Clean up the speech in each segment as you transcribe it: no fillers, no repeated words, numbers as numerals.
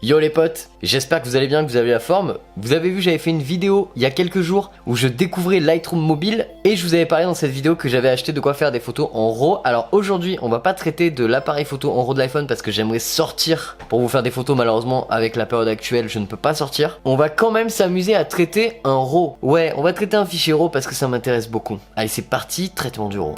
Yo les potes, j'espère que vous allez bien, que vous avez la forme. Vous avez vu, j'avais fait une vidéo il y a quelques jours où je découvrais Lightroom mobile et je vous avais parlé dans cette vidéo que j'avais acheté de quoi faire des photos en RAW. Alors aujourd'hui, on va pas traiter de l'appareil photo en RAW de l'iPhone parce que j'aimerais sortir pour vous faire des photos. Malheureusement, avec la période actuelle, je ne peux pas sortir. On va quand même s'amuser à traiter un RAW. Ouais, on va traiter un fichier RAW parce que ça m'intéresse beaucoup. Allez, c'est parti, traitement du RAW.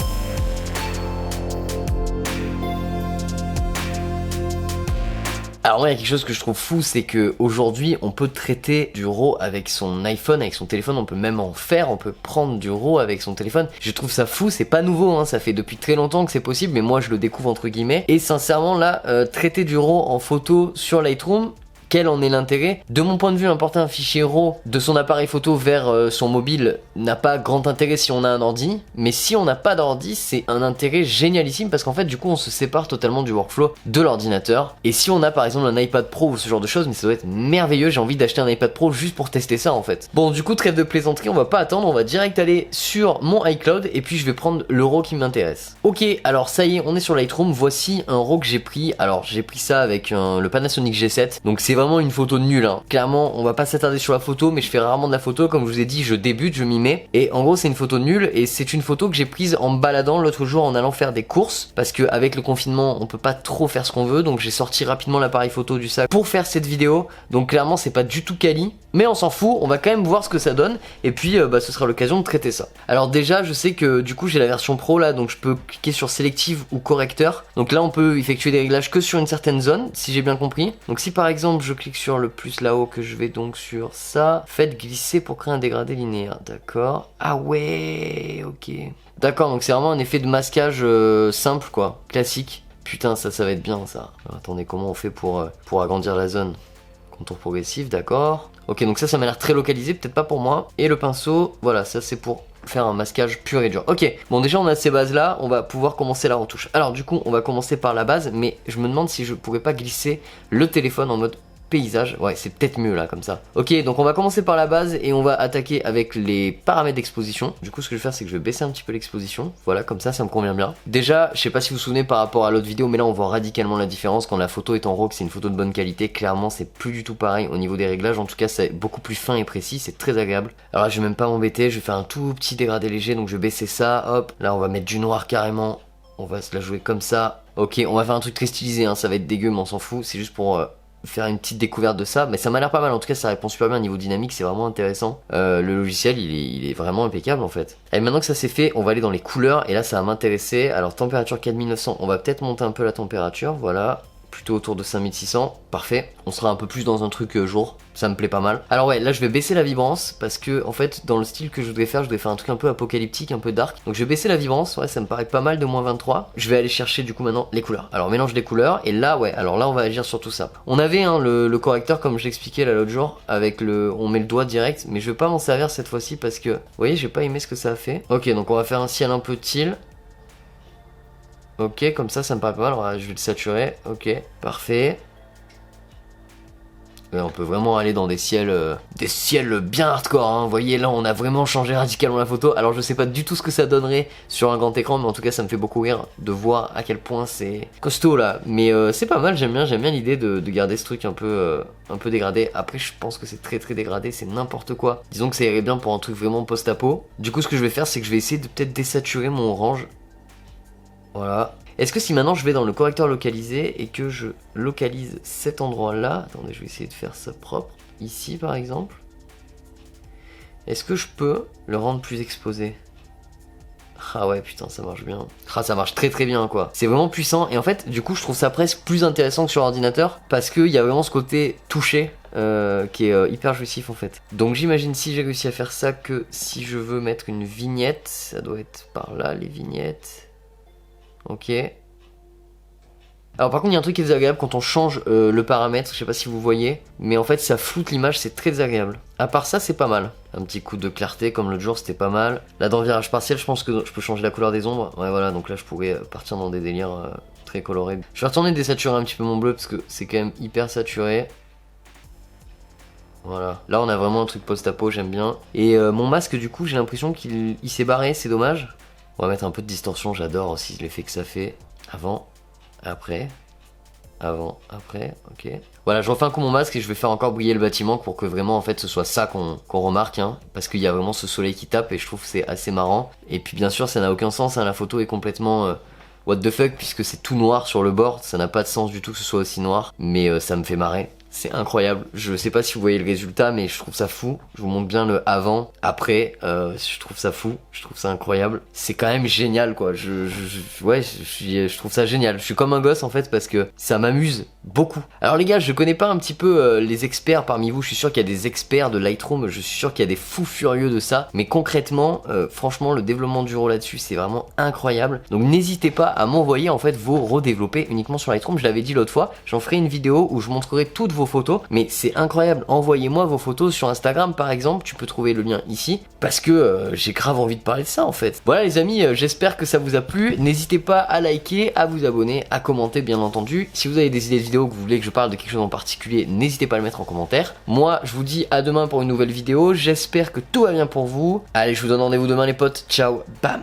Alors moi il y a quelque chose que je trouve fou, c'est que aujourd'hui on peut traiter du RAW avec son iPhone, avec son téléphone, on peut même en faire, on peut prendre du RAW avec son téléphone. Je trouve ça fou, c'est pas nouveau, hein, ça fait depuis très longtemps que c'est possible, mais moi je le découvre entre guillemets. Et sincèrement là, traiter du RAW en photo sur Lightroom, quel en est l'intérêt? De mon point de vue, importer un fichier RAW de son appareil photo vers son mobile n'a pas grand intérêt si on a un ordi, mais si on n'a pas d'ordi, c'est un intérêt génialissime parce qu'en fait du coup on se sépare totalement du workflow de l'ordinateur. Et si on a par exemple un iPad Pro ou ce genre de choses, mais ça doit être merveilleux, j'ai envie d'acheter un iPad Pro juste pour tester ça en fait. Bon du coup trêve de plaisanterie, on va pas attendre, on va direct aller sur mon iCloud et puis je vais prendre le RAW qui m'intéresse. Ok, alors ça y est, on est sur Lightroom, voici un RAW que j'ai pris. Alors j'ai pris ça avec le Panasonic G7, donc c'est vraiment une photo nulle, hein. Clairement on va pas s'attarder sur la photo, mais je fais rarement de la photo, comme je vous ai dit je débute, je m'y mets, et en gros c'est une photo nulle, et c'est une photo que j'ai prise en me baladant l'autre jour en allant faire des courses, parce que avec le confinement on peut pas trop faire ce qu'on veut, donc j'ai sorti rapidement l'appareil photo du sac pour faire cette vidéo, donc clairement c'est pas du tout quali, mais on s'en fout, on va quand même voir ce que ça donne, et puis ce sera l'occasion de traiter ça. Alors déjà je sais que du coup j'ai la version pro là, donc je peux cliquer sur sélective ou correcteur, donc là on peut effectuer des réglages que sur une certaine zone, si j'ai bien compris. Donc si par exemple je clique sur le plus là-haut, que je vais donc sur ça, faites glisser pour créer un dégradé linéaire, d'accord. Ah ouais, ok. D'accord, donc c'est vraiment un effet de masquage simple quoi, classique. Putain ça va être bien ça. Alors, attendez, comment on fait pour agrandir la zone? Contour progressif, d'accord. Ok, donc ça m'a l'air très localisé, peut-être pas pour moi. Et le pinceau, voilà, ça c'est pour faire un masquage pur et dur. Ok, bon déjà on a ces bases là, on va pouvoir commencer la retouche. Alors du coup on va commencer par la base, mais je me demande si je pourrais pas glisser le téléphone en mode paysage, ouais c'est peut-être mieux là comme ça. Ok, donc on va commencer par la base et on va attaquer avec les paramètres d'exposition. Du coup ce que je vais faire c'est que je vais baisser un petit peu l'exposition, voilà comme ça me convient bien. Déjà je sais pas si vous vous souvenez par rapport à l'autre vidéo, mais là on voit radicalement la différence quand la photo est en RAW, que c'est une photo de bonne qualité. Clairement c'est plus du tout pareil au niveau des réglages, en tout cas c'est beaucoup plus fin et précis, c'est très agréable. Alors là je vais même pas m'embêter, je vais faire un tout petit dégradé léger, donc je vais baisser ça, hop, là on va mettre du noir carrément, on va se la jouer comme ça. Ok, on va faire un truc très stylisé, hein, ça va être dégueu mais on s'en fout, c'est juste pour faire une petite découverte de ça, mais ça m'a l'air pas mal, en tout cas ça répond super bien au niveau dynamique, c'est vraiment intéressant. Le logiciel il est vraiment impeccable en fait. Et maintenant que ça c'est fait, on va aller dans les couleurs et là ça va m'intéresser. Alors température 4900, on va peut-être monter un peu la température, voilà, plutôt autour de 5600, parfait. On sera un peu plus dans un truc jour, ça me plaît pas mal. Alors ouais, là je vais baisser la vibrance parce que en fait dans le style que je voudrais faire un truc un peu apocalyptique, un peu dark. Donc je vais baisser la vibrance, ouais ça me paraît pas mal de moins 23. Je vais aller chercher du coup maintenant les couleurs. Alors mélange des couleurs et là ouais, alors là on va agir sur tout ça. On avait hein, le correcteur comme je l'expliquais là l'autre jour, avec on met le doigt direct, mais je vais pas m'en servir cette fois-ci parce que, vous voyez j'ai pas aimé ce que ça a fait. Ok, donc on va faire un ciel un peu teal. Ok, comme ça me paraît pas mal. Alors, je vais le saturer. Ok, parfait. Et on peut vraiment aller dans des ciels bien hardcore. Hein. Vous voyez, là, on a vraiment changé radicalement la photo. Alors, je sais pas du tout ce que ça donnerait sur un grand écran, mais en tout cas, ça me fait beaucoup rire de voir à quel point c'est costaud là. Mais c'est pas mal. J'aime bien l'idée de garder ce truc un peu dégradé. Après, je pense que c'est très dégradé. C'est n'importe quoi. Disons que ça irait bien pour un truc vraiment post-apo. Du coup, ce que je vais faire, c'est que je vais essayer de peut-être désaturer mon orange. Voilà. Est-ce que si maintenant je vais dans le correcteur localisé et que je localise cet endroit là, attendez je vais essayer de faire ça propre, ici par exemple, est-ce que je peux le rendre plus exposé? Ah ouais putain ça marche bien. Ah ça marche très bien quoi. C'est vraiment puissant et en fait du coup je trouve ça presque plus intéressant que sur ordinateur parce qu'il y a vraiment ce côté touché qui est hyper jouissif en fait. Donc j'imagine si j'ai réussi à faire ça que si je veux mettre une vignette, ça doit être par là les vignettes. Ok. Alors par contre il y a un truc qui est désagréable quand on change le paramètre, je sais pas si vous voyez, mais en fait ça floute l'image, c'est très désagréable. À part ça c'est pas mal. Un petit coup de clarté comme l'autre jour c'était pas mal. Là dans le virage partiel je pense que je peux changer la couleur des ombres. Ouais voilà, donc là je pourrais partir dans des délires très colorés. Je vais retourner désaturer un petit peu mon bleu parce que c'est quand même hyper saturé. Voilà, là on a vraiment un truc post-apo, j'aime bien. Et mon masque du coup j'ai l'impression qu'il s'est barré, c'est dommage. On va mettre un peu de distorsion, j'adore aussi l'effet que ça fait. Avant, après. avant, après, ok. Voilà, je refais un coup mon masque et je vais faire encore briller le bâtiment pour que vraiment en fait ce soit ça qu'on remarque, hein, parce qu'il y a vraiment ce soleil qui tape et je trouve que c'est assez marrant. Et puis bien sûr ça n'a aucun sens, hein, la photo est complètement what the fuck puisque c'est tout noir sur le bord, ça n'a pas de sens du tout que ce soit aussi noir, mais ça me fait marrer. C'est incroyable, je sais pas si vous voyez le résultat mais je trouve ça fou, je vous montre bien le avant, après, je trouve ça fou, je trouve ça incroyable, c'est quand même génial quoi, je trouve ça génial, je suis comme un gosse en fait parce que ça m'amuse beaucoup. Alors les gars, je connais pas un petit peu les experts parmi vous, je suis sûr qu'il y a des experts de Lightroom, je suis sûr qu'il y a des fous furieux de ça, mais concrètement, franchement le développement du RAW là-dessus c'est vraiment incroyable, donc n'hésitez pas à m'envoyer en fait vos RAW développés uniquement sur Lightroom, je l'avais dit l'autre fois, j'en ferai une vidéo où je montrerai toutes vos photos, mais c'est incroyable, envoyez-moi vos photos sur Instagram par exemple, tu peux trouver le lien ici, parce que j'ai grave envie de parler de ça en fait. Voilà les amis, j'espère que ça vous a plu, n'hésitez pas à liker, à vous abonner, à commenter bien entendu, si vous avez des idées de vidéos que vous voulez que je parle de quelque chose en particulier, n'hésitez pas à le mettre en commentaire. Moi je vous dis à demain pour une nouvelle vidéo, j'espère que tout va bien pour vous, allez je vous donne rendez-vous demain les potes, ciao, bam.